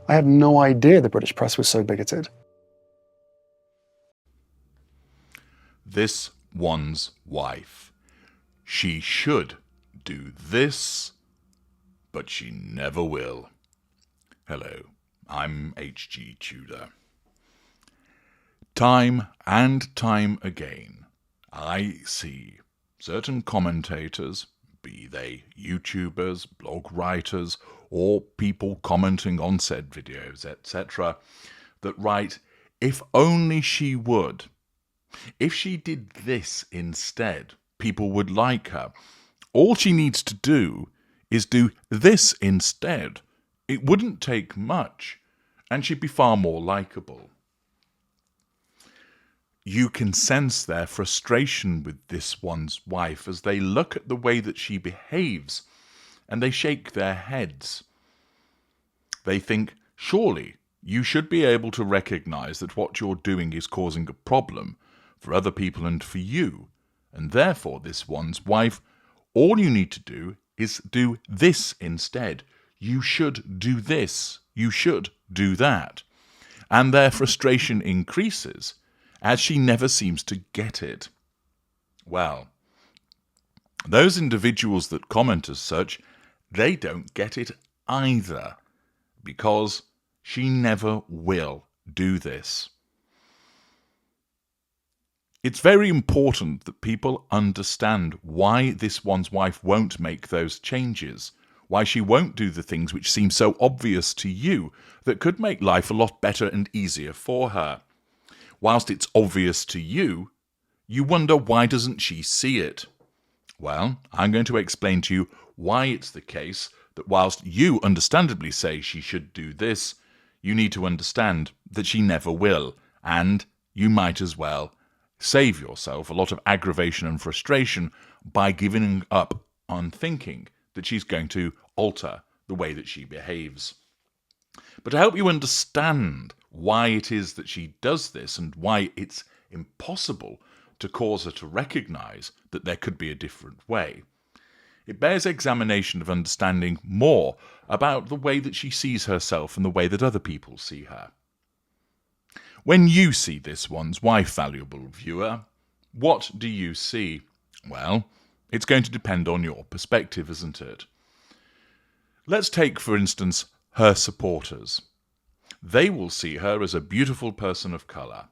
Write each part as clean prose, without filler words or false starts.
I had no idea the British press was so bigoted. This one's wife. She should do this, but she never will. Hello, I'm H.G. Tudor. Time and time again, I see certain commentators, be they YouTubers, blog writers, or people commenting on said videos, etc., that write, if only she would. If she did this instead, people would like her. All she needs to do is do this instead. It wouldn't take much, and she'd be far more likable. You can sense their frustration with this one's wife as they look at the way that she behaves, and they shake their heads. They think, surely you should be able to recognize that what you're doing is causing a problem for other people and for you, and therefore this one's wife, all you need to do is do this instead. You should do this. You should do that. And their frustration increases as she never seems to get it. Well, those individuals that comment as such, they don't get it either, because she never will do this. It's very important that people understand why this one's wife won't make those changes, why she won't do the things which seem so obvious to you that could make life a lot better and easier for her. Whilst it's obvious to you, you wonder why doesn't she see it? Well, I'm going to explain to you why it's the case that whilst you understandably say she should do this, you need to understand that she never will, and you might as well save yourself a lot of aggravation and frustration by giving up on thinking that she's going to alter the way that she behaves. But to help you understand why it is that she does this and why it's impossible to cause her to recognize that there could be a different way, it bears examination of understanding more about the way that she sees herself and the way that other people see her. When you see this one's wife, valuable viewer, what do you see? Well, it's going to depend on your perspective, isn't it? Let's take, for instance, her supporters. They will see her as a beautiful person of colour,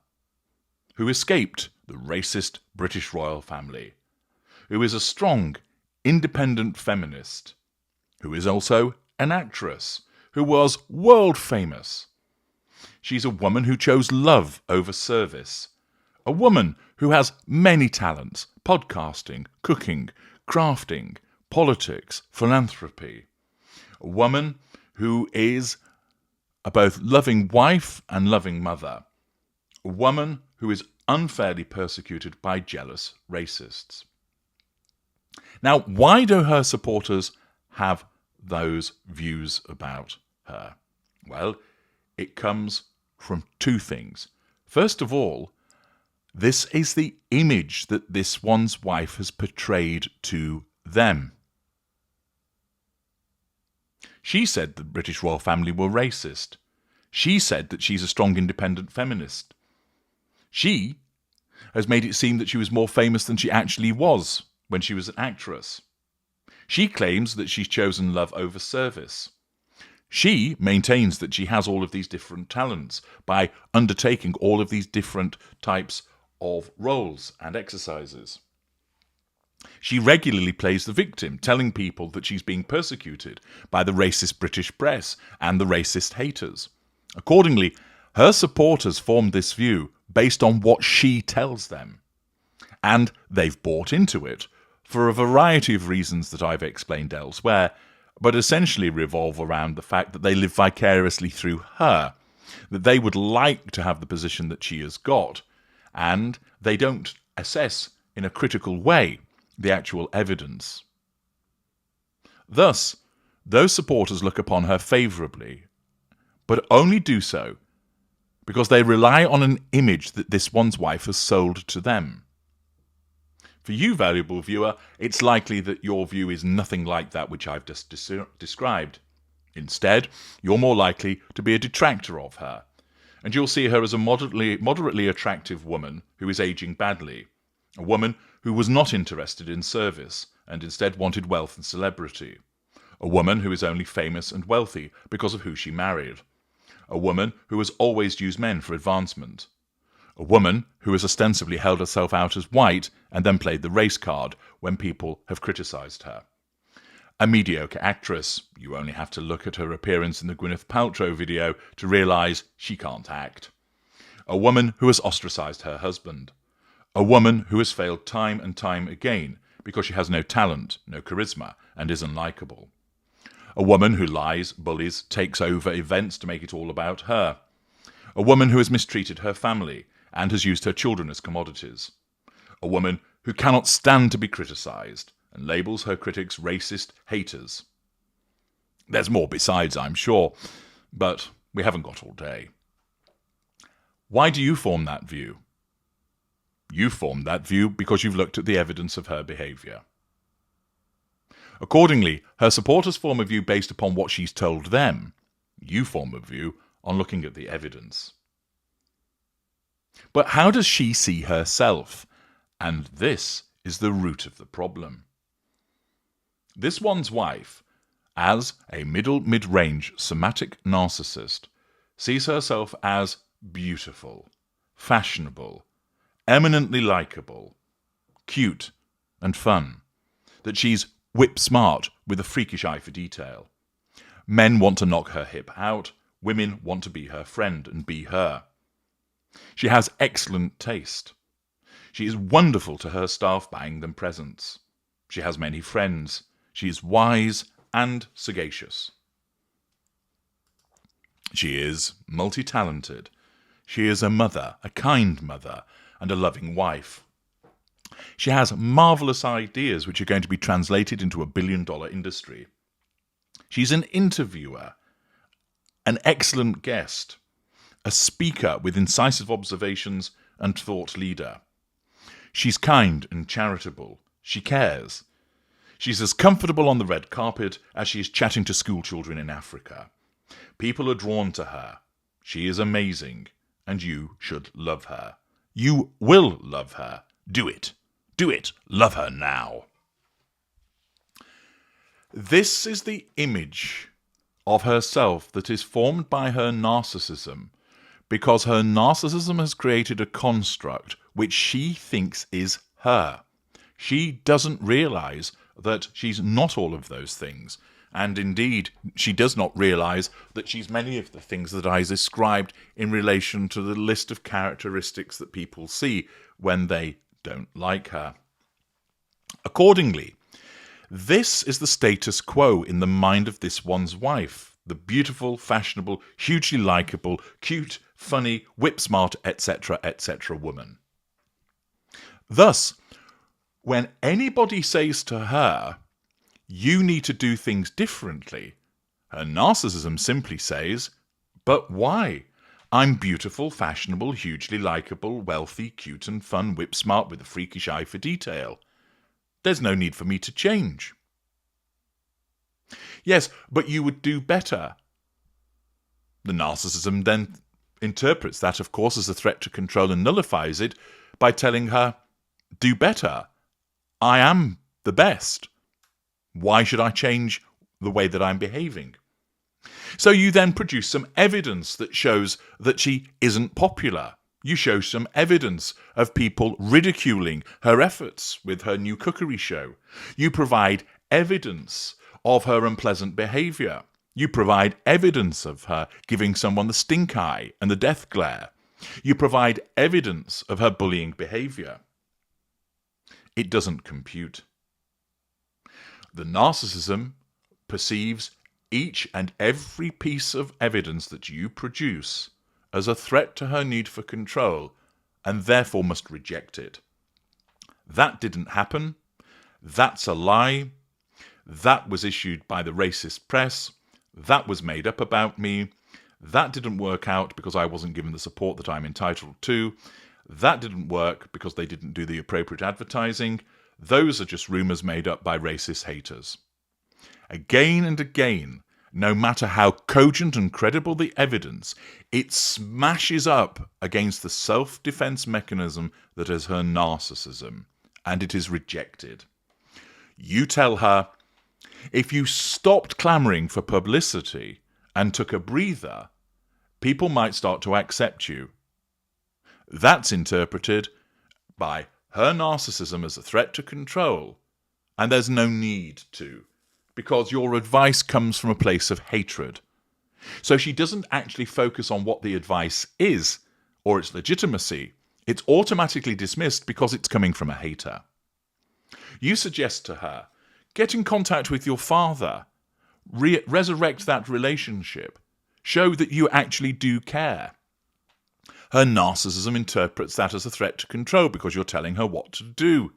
who escaped the racist British royal family, who is a strong, independent feminist, who is also an actress, who was world famous. She's a woman who chose love over service, a woman who has many talents: podcasting, cooking, crafting, politics, philanthropy. A woman who is a both loving wife and loving mother. A woman who is unfairly persecuted by jealous racists. Now, why do her supporters have those views about her? Well, it comes from two things. First of all, this is the image that this one's wife has portrayed to them. She said the British royal family were racist. She said that she's a strong, independent feminist. She has made it seem that she was more famous than she actually was when she was an actress. She claims that she's chosen love over service. She maintains that she has all of these different talents by undertaking all of these different types of roles and exercises. She regularly plays the victim, telling people that she's being persecuted by the racist British press and the racist haters. Accordingly, her supporters formed this view based on what she tells them. And they've bought into it for a variety of reasons that I've explained elsewhere, but essentially revolve around the fact that they live vicariously through her, that they would like to have the position that she has got, and they don't assess in a critical way the actual evidence. Thus, those supporters look upon her favourably, but only do so because they rely on an image that this one's wife has sold to them. For you, valuable viewer, it's likely that your view is nothing like that which I've just described. Instead, you're more likely to be a detractor of her, and you'll see her as a moderately attractive woman who is aging badly, a woman who was not interested in service and instead wanted wealth and celebrity, a woman who is only famous and wealthy because of who she married, a woman who has always used men for advancement, a woman who has ostensibly held herself out as white and then played the race card when people have criticised her. A mediocre actress. You only have to look at her appearance in the Gwyneth Paltrow video to realise she can't act. A woman who has ostracised her husband. A woman who has failed time and time again because she has no talent, no charisma, and is unlikable. A woman who lies, bullies, takes over events to make it all about her. A woman who has mistreated her family and has used her children as commodities. A woman who cannot stand to be criticised and labels her critics racist haters. There's more besides, I'm sure, but we haven't got all day. Why do you form that view? You formed that view because you've looked at the evidence of her behaviour. Accordingly, her supporters form a view based upon what she's told them. You form a view on looking at the evidence. But how does she see herself? And this is the root of the problem. This one's wife, as a mid-range somatic narcissist, sees herself as beautiful, fashionable, eminently likeable, cute and fun, that she's whip-smart with a freakish eye for detail. Men want to knock her hip out, women want to be her friend and be her. She has excellent taste. She is wonderful to her staff, buying them presents. She has many friends. She is wise and sagacious. She is multi-talented. She is a mother, a kind mother, and a loving wife. She has marvellous ideas which are going to be translated into a billion-dollar industry. She's an interviewer, an excellent guest, a speaker with incisive observations and thought leader. She's kind and charitable. She cares. She's as comfortable on the red carpet as she is chatting to school children in Africa. People are drawn to her. She is amazing, and you should love her. You will love her. Do it. Do it. Love her now. This is the image of herself that is formed by her narcissism, because her narcissism has created a construct which she thinks is her. She doesn't realise that she's not all of those things. And indeed, she does not realise that she's many of the things that I described in relation to the list of characteristics that people see when they don't like her. Accordingly, this is the status quo in the mind of this one's wife, the beautiful, fashionable, hugely likeable, cute, funny, whip-smart, etc., etc. woman. Thus, when anybody says to her, you need to do things differently, her narcissism simply says, but why? I'm beautiful, fashionable, hugely likeable, wealthy, cute and fun, whip-smart with a freakish eye for detail. There's no need for me to change. Yes, but you would do better. The narcissism then interprets that, of course, as a threat to control and nullifies it by telling her, do better. I am the best. Why should I change the way that I'm behaving? So you then produce some evidence that shows that she isn't popular. You show some evidence of people ridiculing her efforts with her new cookery show. You provide evidence of her unpleasant behaviour. You provide evidence of her giving someone the stink eye and the death glare. You provide evidence of her bullying behaviour. It doesn't compute. The narcissism perceives each and every piece of evidence that you produce as a threat to her need for control, and therefore must reject it. That didn't happen. That's a lie. That was issued by the racist press. That was made up about me. That didn't work out because I wasn't given the support that I'm entitled to. That didn't work because they didn't do the appropriate advertising. Those are just rumours made up by racist haters. Again and again, no matter how cogent and credible the evidence, it smashes up against the self-defense mechanism that is her narcissism, and it is rejected. You tell her, if you stopped clamoring for publicity and took a breather, people might start to accept you. That's interpreted by her narcissism as a threat to control, and there's no need to, because your advice comes from a place of hatred. So she doesn't actually focus on what the advice is or its legitimacy. It's automatically dismissed because it's coming from a hater. You suggest to her, get in contact with your father, resurrect that relationship, show that you actually do care. Her narcissism interprets that as a threat to control because you're telling her what to do,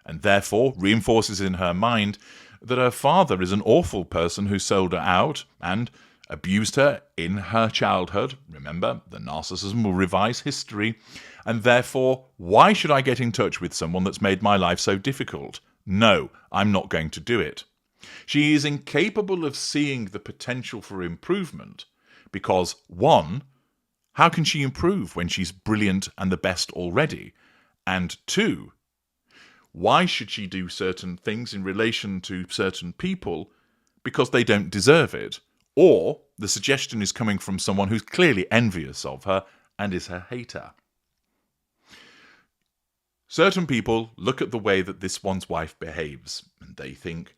and therefore reinforces in her mind that her father is an awful person who sold her out and abused her in her childhood. Remember, the narcissism will revise history, and therefore, why should I get in touch with someone that's made my life so difficult? No, I'm not going to do it. She is incapable of seeing the potential for improvement because, one, how can she improve when she's brilliant and the best already? And two, why should she do certain things in relation to certain people because they don't deserve it? Or the suggestion is coming from someone who's clearly envious of her and is her hater. Certain people look at the way that this one's wife behaves and they think,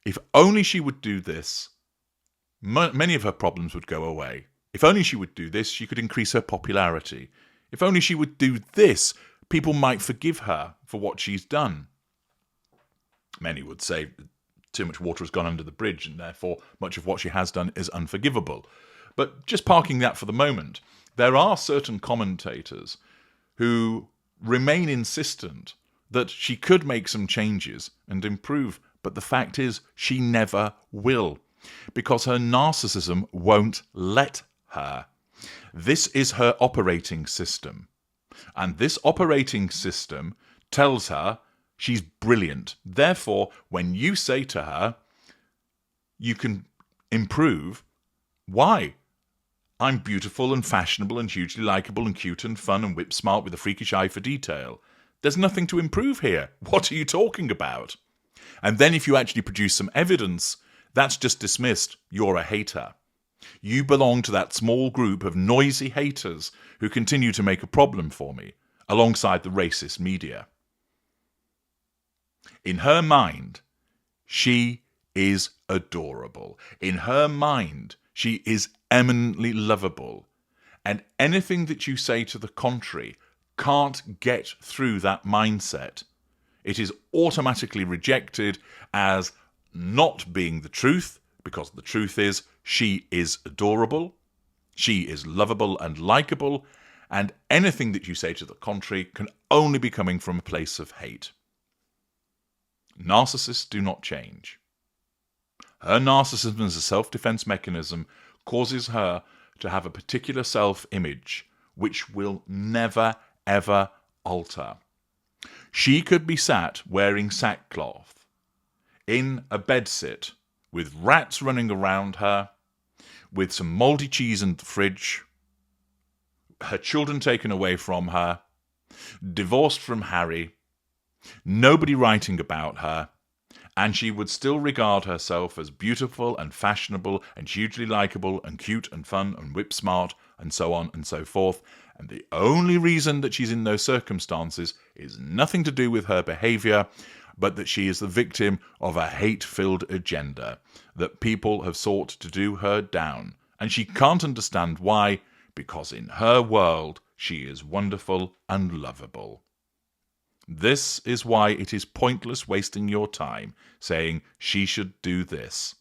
if only she would do this, many of her problems would go away. If only she would do this, she could increase her popularity. If only she would do this, people might forgive her for what she's done. Many would say too much water has gone under the bridge and therefore much of what she has done is unforgivable. But just parking that for the moment, there are certain commentators who remain insistent that she could make some changes and improve, but the fact is she never will, because her narcissism won't let her. This is her operating system, and this operating system tells her she's brilliant. Therefore, when you say to her, you can improve, why? I'm beautiful and fashionable and hugely likeable and cute and fun and whip smart with a freakish eye for detail. There's nothing to improve here. What are you talking about? And then if you actually produce some evidence, that's just dismissed. You're a hater. You belong to that small group of noisy haters who continue to make a problem for me, alongside the racist media. In her mind, she is adorable. In her mind, she is eminently lovable. And anything that you say to the contrary can't get through that mindset. It is automatically rejected as not being the truth, because the truth is she is adorable, she is lovable and likable, and anything that you say to the contrary can only be coming from a place of hate. Narcissists do not change. Her narcissism as a self-defense mechanism causes her to have a particular self-image which will never, ever alter. She could be sat wearing sackcloth in a bedsit with rats running around her, with some mouldy cheese in the fridge, her children taken away from her, divorced from Harry, nobody writing about her, and she would still regard herself as beautiful and fashionable and hugely likeable and cute and fun and whip smart and so on and so forth. And the only reason that she's in those circumstances is nothing to do with her behavior, but that she is the victim of a hate-filled agenda, that people have sought to do her down. And she can't understand why, because in her world she is wonderful and lovable. This is why it is pointless wasting your time saying she should do this.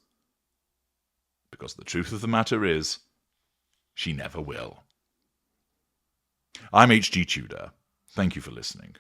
Because the truth of the matter is, she never will. I'm H.G. Tudor. Thank you for listening.